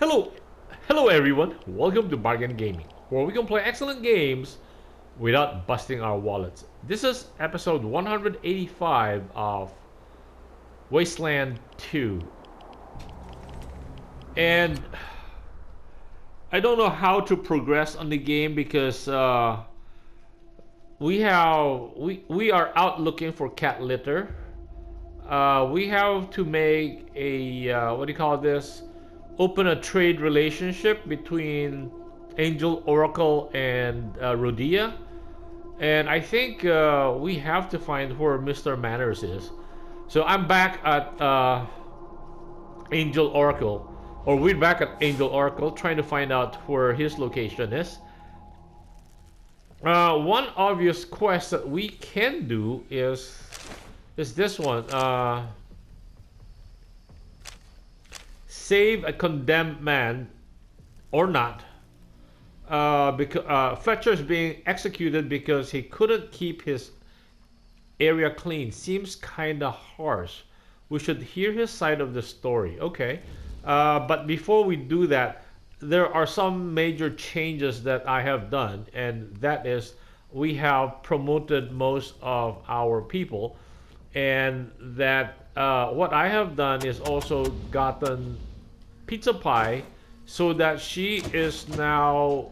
Hello, hello everyone. Welcome to Bargain Gaming, where we can play excellent games without busting our wallets. This is episode 185 of Wasteland 2, and I don't know how to progress on the game because we are out looking for cat litter. We have to make a what do you call this? Open a trade relationship between Angel Oracle and Rodia, and I think we have to find where Mr. Manners is. So I'm back at Angel Oracle, or we're back at Angel Oracle, trying to find out where his location is. One obvious quest that we can do is this one. Save a condemned man or not. Because Fletcher is being executed because he couldn't keep his area clean. Seems kinda harsh. We should hear his side of the story. Okay. But before we do that, there are some major changes that I have done, and that is we have promoted most of our people, and that what I have done is also gotten Pizza Pie so that she is now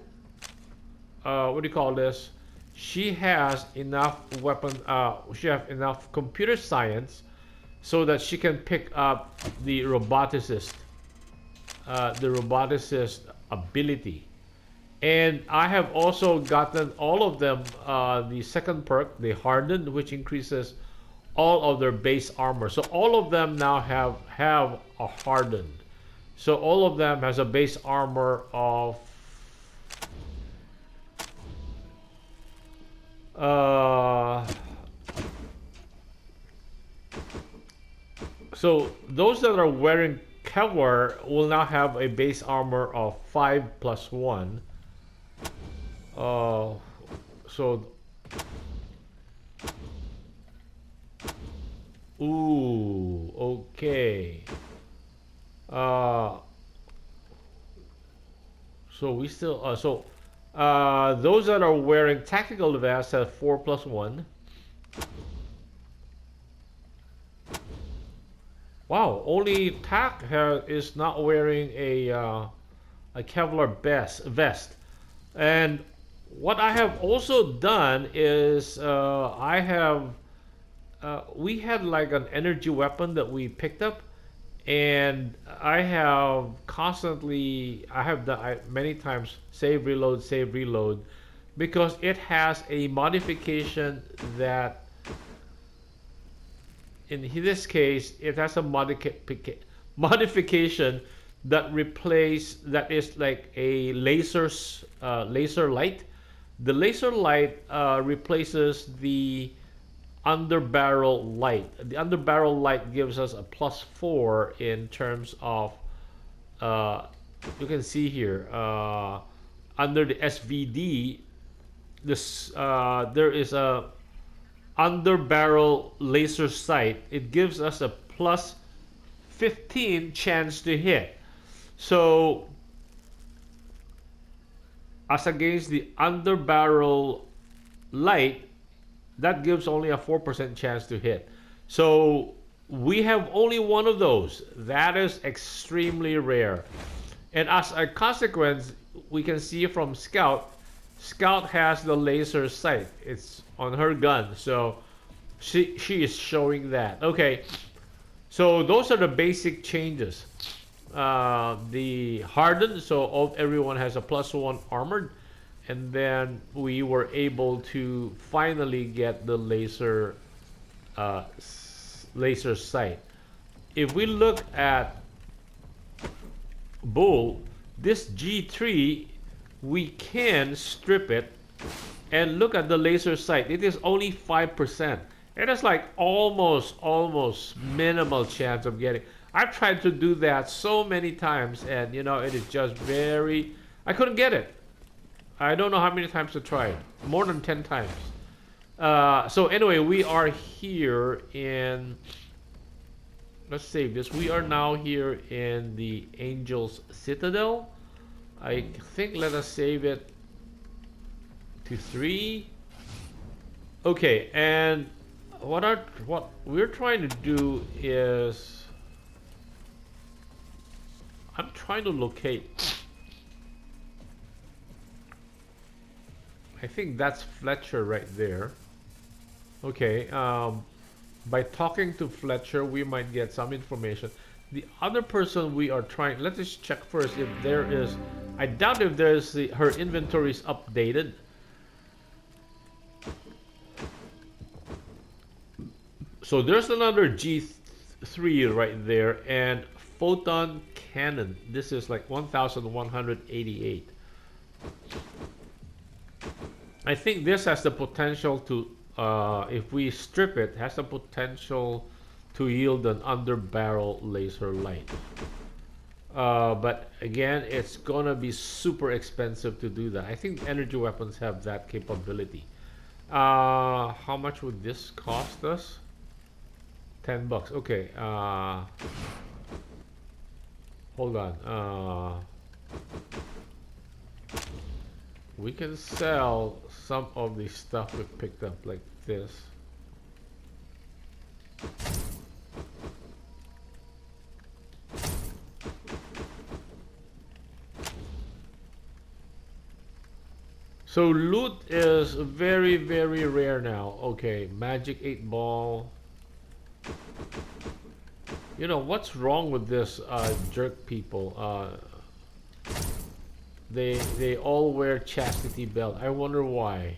what do you call this? She has enough weapon. She has enough computer science so that she can pick up the roboticist ability. And I have also gotten all of them the second perk, the hardened, which increases all of their base armor. So all of them now have a hardened. So all of them has a base armor of so those that are wearing Kevlar will now have a base armor of 5+1. So ooh, okay. So we still those that are wearing tactical vests have 4+1. Wow, only Tac is not wearing a Kevlar vest. And what I have also done is I have we had like an energy weapon that we picked up, and I have done many times save reload because it has a modification that in this case it has a modification that is like a laser light. The laser light replaces the underbarrel light. The underbarrel light gives us a +4 in terms of you can see here under the SVD this there is a underbarrel laser sight. It gives us a +15 chance to hit. So as against the underbarrel light, that gives only a 4% chance to hit. So we have only one of those. That is extremely rare. And as a consequence, we can see from Scout has the laser sight. It's on her gun. So she is showing that. Okay. So those are the basic changes. The hardened, so everyone has a +1 armored, and then we were able to finally get the laser sight. If we look at Bull, this G3, we can strip it and look at the laser sight. It is only 5%. It is like almost minimal chance of getting. I've tried to do that so many times, and you know, it is just I couldn't get it. I don't know how many times I tried. More than 10 times. So anyway, we are here in let's save this. We are now here in the Angel's Citadel. I think let us save it to 3. Okay, and what we're trying to do is I'm trying to locate. I think that's Fletcher right there. Okay, by talking to Fletcher, we might get some information. The other person we are trying, let's just check first if there is. I doubt if there's her inventory is updated. So there's another G3 right there, and photon cannon. This is like 1,188. I think this has the potential to, if we strip it, has the potential to yield an under-barrel laser light. But again, it's gonna be super expensive to do that. I think energy weapons have that capability. How much would this cost us? $10. Okay. Hold on. We can sell some of the stuff we picked up, like this. So loot is very, very rare now. Okay, magic 8 ball. You know, what's wrong with this jerk people? They all wear chastity belt. I wonder why.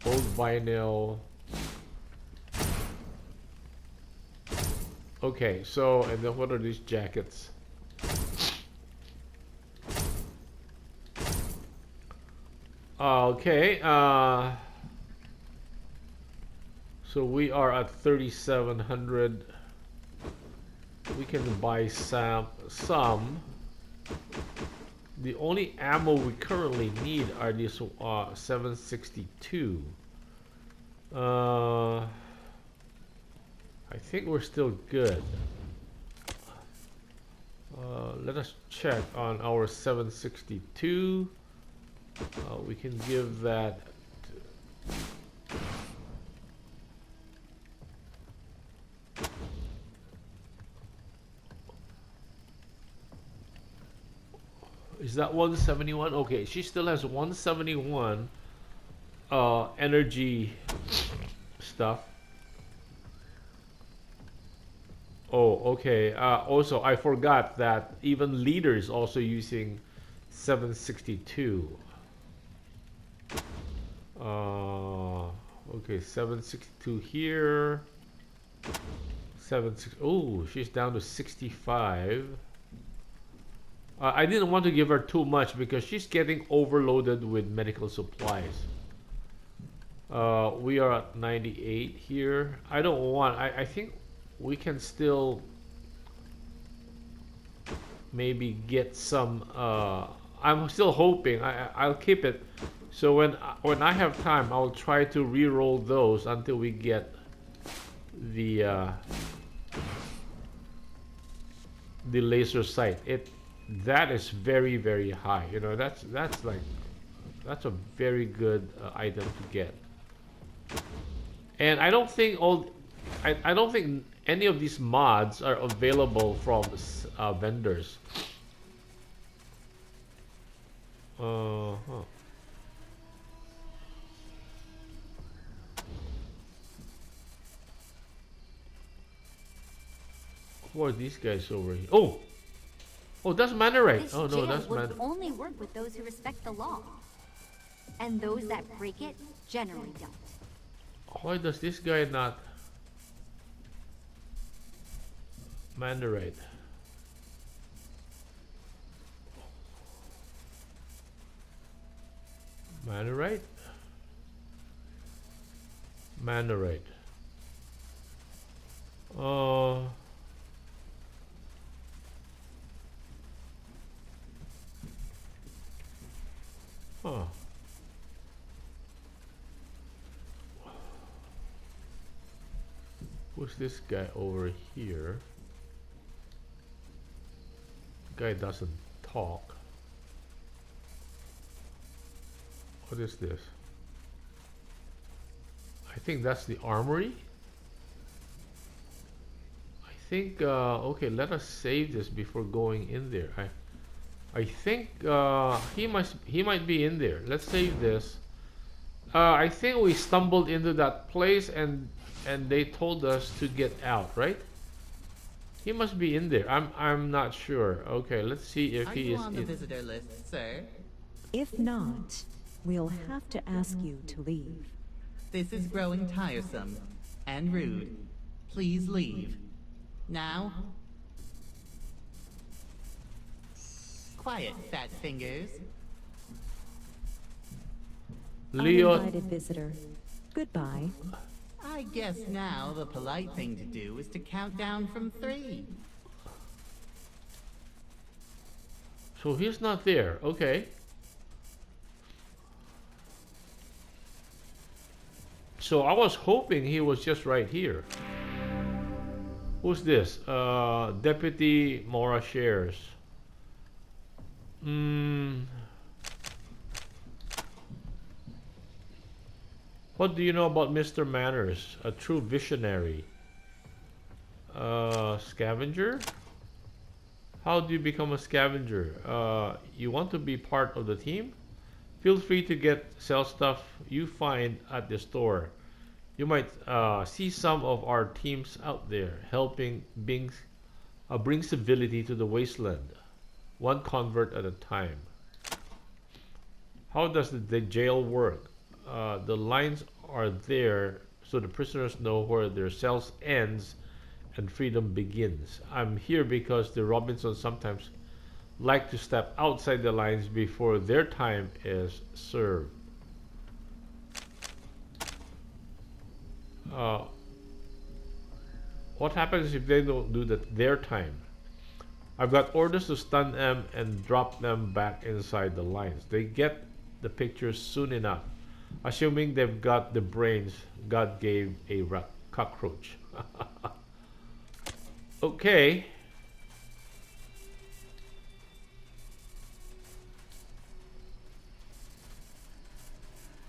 Old vinyl. Okay, so and then what are these jackets? Okay, so we are at 3,700. We can buy some. The only ammo we currently need are these 762. I think we're still good. Let us check on our 762. We can give that. Is that 171? Okay, she still has 171 energy stuff. Oh, okay. Also, I forgot that even leader is also using 762. Okay, 762 here. 76. Oh, she's down to 65. I didn't want to give her too much because she's getting overloaded with medical supplies. We are at 98 here. I don't want. I think we can still maybe get some. I'm still hoping. I'll keep it. So when I have time, I'll try to re-roll those until we get the laser sight. That is very, very high. You know, that's a very good item to get. And I don't think I don't think any of these mods are available from vendors. Who are these guys over here? Oh, that's Mannerite. This Oh no, jail that's would only work with those who respect the law. And those that break it generally don't. Why does this guy not? Mannerite. Mannerite? Mannerite. Huh. Who's this guy over here? Guy doesn't talk. What is this? I think that's the armory. I think okay, let us save this before going in there. I think he might be in there. Let's save this. I think we stumbled into that place and they told us to get out, right? He must be in there. I'm not sure. Okay, let's see if he is on the visitor list, sir? If not, we'll have to ask you to leave. This is growing tiresome and rude. Please leave. Now? Quiet, fat fingers. Leo. Uninvited visitor. Goodbye. I guess now the polite thing to do is to count down from 3. So he's not there. Okay. So I was hoping he was just right here. Who's this? Deputy Mora Shares. What do you know about Mr. Manners? A true visionary. Scavenger? How do you become a scavenger? You want to be part of the team? Feel free to sell stuff you find at the store. You might see some of our teams out there helping bring civility to the Wasteland, one convert at a time. How does the jail work? The lines are there so the prisoners know where their cells ends and freedom begins. I'm here because the Robinsons sometimes like to step outside the lines before their time is served. What happens if they don't do their time? I've got orders to stun them and drop them back inside the lines. They get the pictures soon enough, assuming they've got the brains God gave a cockroach. Okay.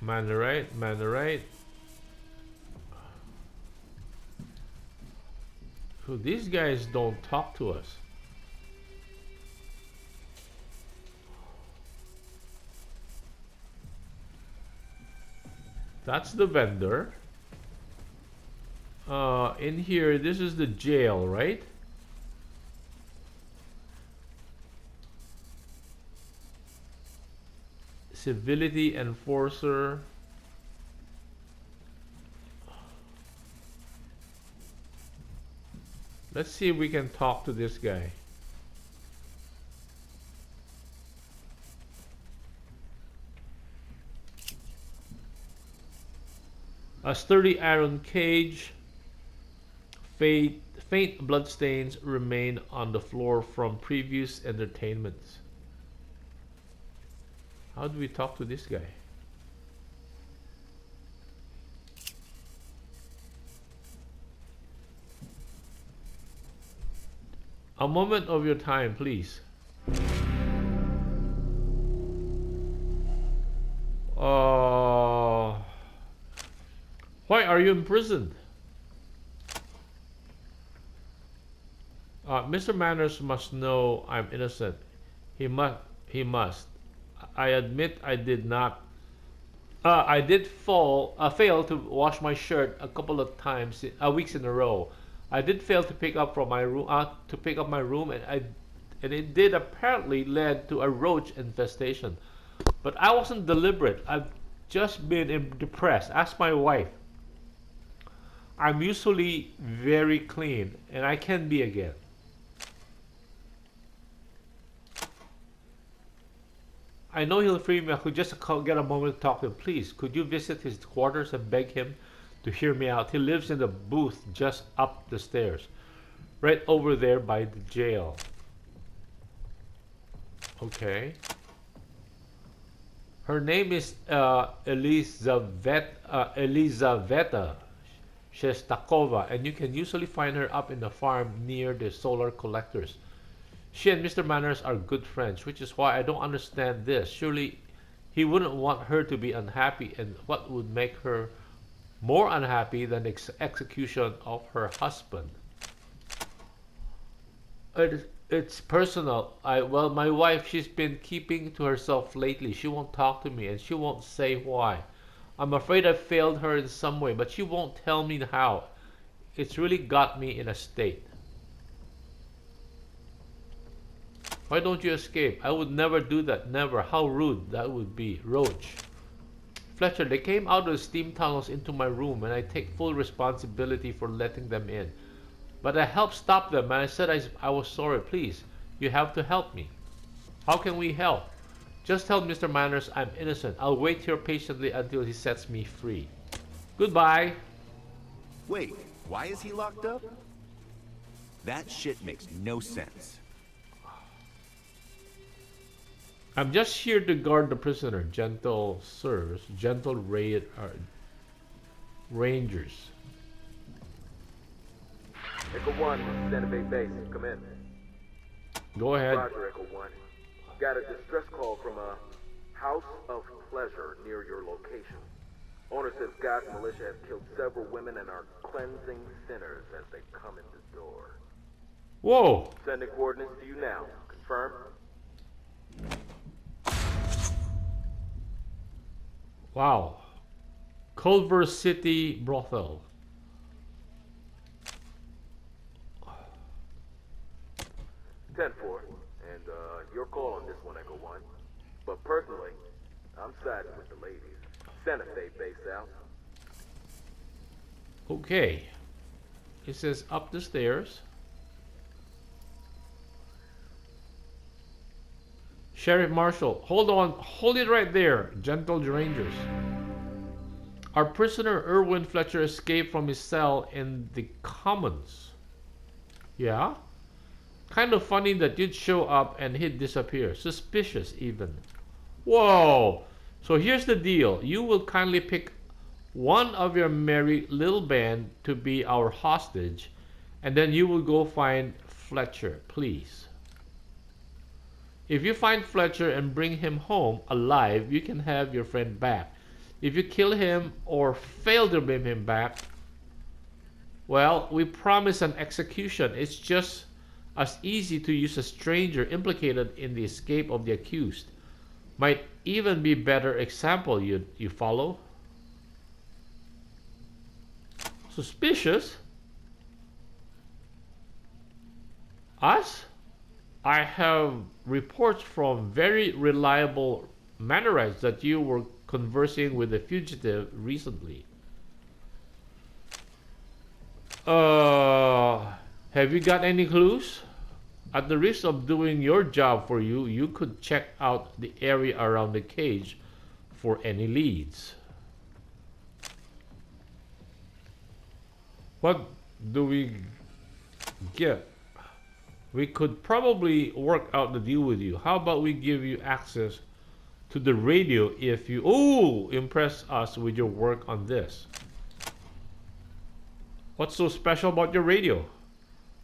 Mannerite. So these guys don't talk to us. That's the vendor. In here, this is the jail, right? Civility enforcer. Let's see if we can talk to this guy. A sturdy iron cage. Faint bloodstains remain on the floor from previous entertainments. How do we talk to this guy? A moment of your time, please. Why are you imprisoned? Mr. Manners must know I'm innocent. He must. I admit I did not. I did fail to wash my shirt a couple of times, weeks in a row. I did fail to pick up from my room, and it did apparently led to a roach infestation. But I wasn't deliberate. I've just been depressed. Ask my wife. I'm usually very clean, and I can be again. I know he'll free me. I could just get a moment to talk to him. Please, could you visit his quarters and beg him to hear me out? He lives in the booth just up the stairs, right over there by the jail. Okay. Her name is Elizaveta. Shestakova, and you can usually find her up in the farm near the solar collectors. She and Mr. Manners are good friends, which is why I don't understand this. Surely he wouldn't want her to be unhappy, and what would make her more unhappy than the execution of her husband? It's personal. Well, my wife, she's been keeping to herself lately. She won't talk to me, and she won't say why. I'm afraid I failed her in some way, but she won't tell me how. It's really got me in a state. Why don't you escape? I would never do that, never. How rude that would be. Roach. Fletcher, they came out of the steam tunnels into my room, and I take full responsibility for letting them in. But I helped stop them, and I said I was sorry. Please, you have to help me. How can we help? Just tell Mr. Manners I'm innocent. I'll wait here patiently until he sets me free. Goodbye. Wait, why is he locked up? That shit makes no sense. I'm just here to guard the prisoner, gentle sirs, gentle rangers. Echo 1, Santa Fe Base, come in. Go ahead. Roger, Echo 1. Got a distress call from a House of Pleasure near your location. Owner says God's militia has killed several women and are cleansing sinners as they come in the door. Whoa! Sending coordinates to you now. Confirm? Wow. Culver City Brothel. Ten four, and your call on this one, Echo 1. But personally, I'm siding with the ladies. Santa Fe base out. Okay. It says up the stairs. Sheriff Marshal, hold on, hold it right there, gentle rangers. Our prisoner Erwin Fletcher escaped from his cell in the Commons. Yeah? Kind of funny that you'd show up and he'd disappear. Suspicious, even. Whoa! So here's the deal. You will kindly pick one of your merry little band to be our hostage, and then you will go find Fletcher, please. If you find Fletcher and bring him home alive, you can have your friend back. If you kill him or fail to bring him back, well, we promise an execution. It's just as easy to use a stranger implicated in the escape of the accused. Might even be better example, you follow? Suspicious? Us? I have reports from very reliable Mannerites that you were conversing with a fugitive recently. Have you got any clues? At the risk of doing your job for you, you could check out the area around the cage for any leads. What do we get? We could probably work out the deal with you. How about we give you access to the radio if you impress us with your work on this? What's so special about your radio?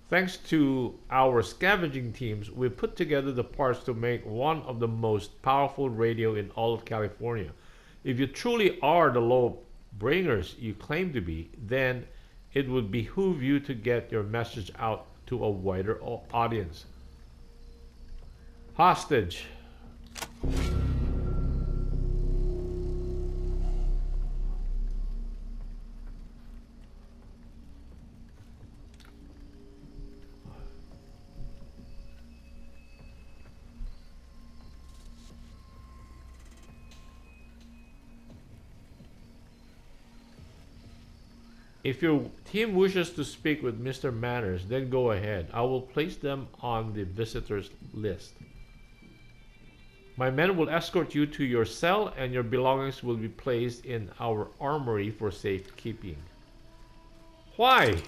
Thanks to our scavenging teams, we put together the parts to make one of the most powerful radio in all of California. If you truly are the law bringers you claim to be, then it would behoove you to get your message out to a wider audience. Hostage. If your team wishes to speak with Mr. Manners, then go ahead. I will place them on the visitors list. My men will escort you to your cell, and your belongings will be placed in our armory for safekeeping. Why?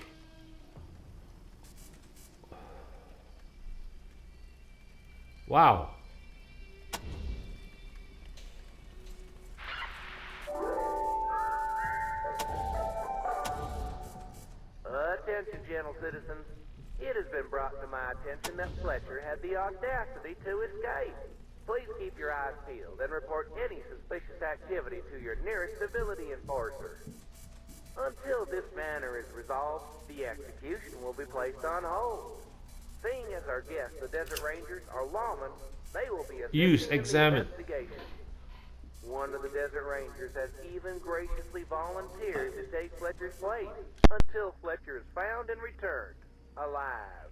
Wow. gentle citizens, it has been brought to my attention that Fletcher had the audacity to escape. Please keep your eyes peeled and report any suspicious activity to your nearest civility enforcer. Until this matter is resolved, the execution will be placed on hold. Seeing as our guests, the Desert Rangers, are lawmen, they will be assisting in the investigation. One of the Desert Rangers has even graciously volunteered to take Fletcher's place until Fletcher is found and returned alive.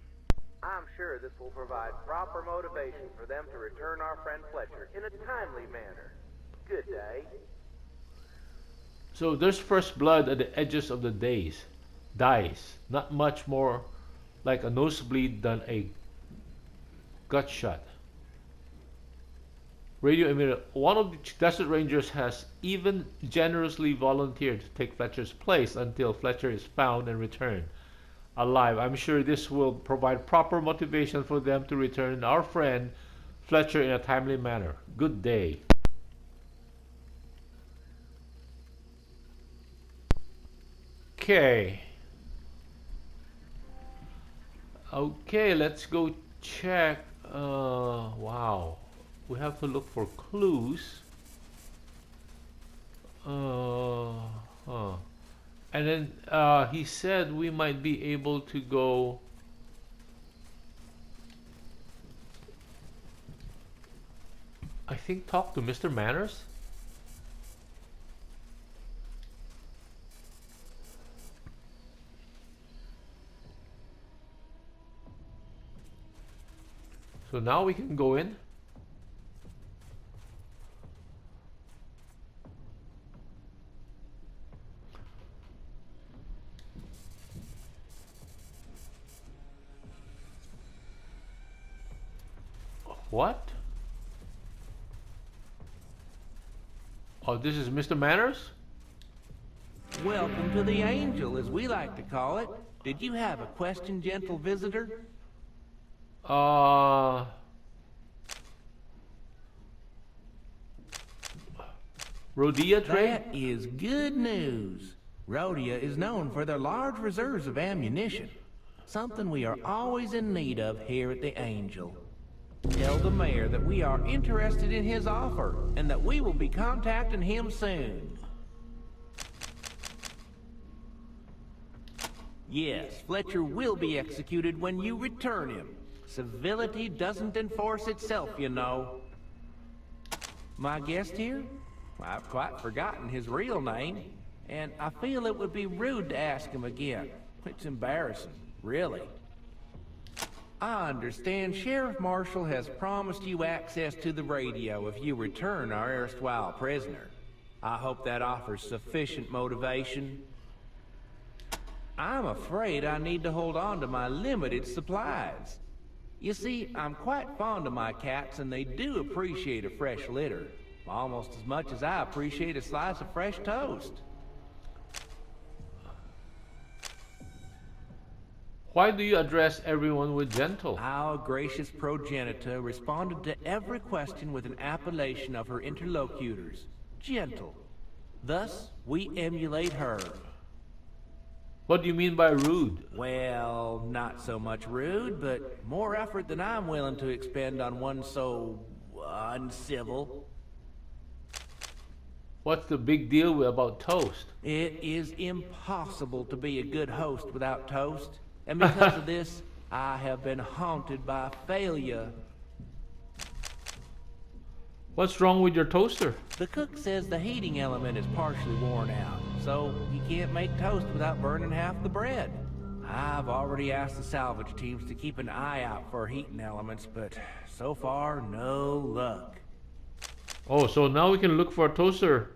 I'm sure this will provide proper motivation for them to return our friend Fletcher in a timely manner. Good day. So there's first blood at the edges of the dice. Not much more like a nosebleed than a gut shot. Radio emitter. One of the Desert Rangers has even generously volunteered to take Fletcher's place until Fletcher is found and returned alive. I'm sure this will provide proper motivation for them to return our friend Fletcher in a timely manner. Good day. Okay. Okay, let's go check. Wow. We have to look for clues. And then he said we might be able to go. I think talk to Mr. Manners. So now we can go in. What? Oh, this is Mr. Manners? Welcome to the Angel, as we like to call it. Did you have a question, gentle visitor? Rhodia trade? That is good news. Rhodia is known for their large reserves of ammunition, something we are always in need of here at the Angel. Tell the mayor that we are interested in his offer, and that we will be contacting him soon. Yes, Fletcher will be executed when you return him. Civility doesn't enforce itself, you know. My guest here? I've quite forgotten his real name, and I feel it would be rude to ask him again. It's embarrassing, really. I understand Sheriff Marshall has promised you access to the radio if you return our erstwhile prisoner. I hope that offers sufficient motivation. I'm afraid I need to hold on to my limited supplies. You see, I'm quite fond of my cats, and they do appreciate a fresh litter, almost as much as I appreciate a slice of fresh toast. Why do you address everyone with gentle? Our gracious progenitor responded to every question with an appellation of her interlocutors, gentle. Thus, we emulate her. What do you mean by rude? Well, not so much rude, but more effort than I'm willing to expend on one so uncivil. What's the big deal about toast? It is impossible to be a good host without toast. And because of this, I have been haunted by failure. What's wrong with your toaster? The cook says the heating element is partially worn out, so you can't make toast without burning half the bread. I've already asked the salvage teams to keep an eye out for heating elements, but so far, no luck. Oh, so now we can look for a toaster.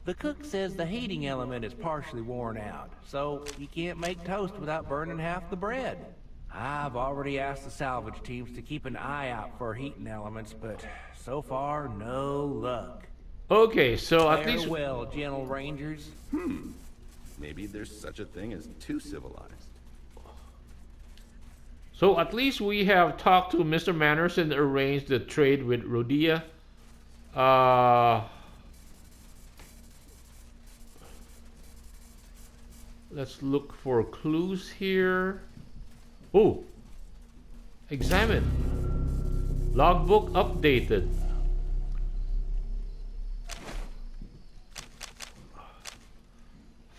The cook says the heating element is partially worn out, so you can't make toast without burning half the bread. I've already asked the salvage teams to keep an eye out for heating elements, but so far, no luck. Okay, so at least... Farewell, gentle rangers. Maybe there's such a thing as too civilized. So at least we have talked to Mr. Manners and arranged the trade with Rhodia. Let's look for clues here. Oh, examine. Logbook updated.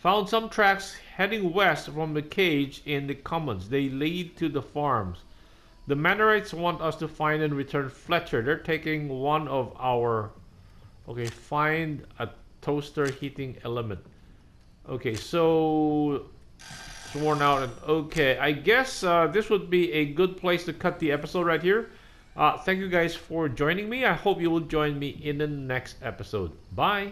Found some tracks heading west from the cage in the commons. They lead to the farms. The Manorites want us to find and return Fletcher. They're taking one of our... Okay, find a toaster heating element. Okay, so... It's worn out. And okay, I guess this would be a good place to cut the episode right here. Thank you guys for joining me. I hope you will join me in the next episode. Bye!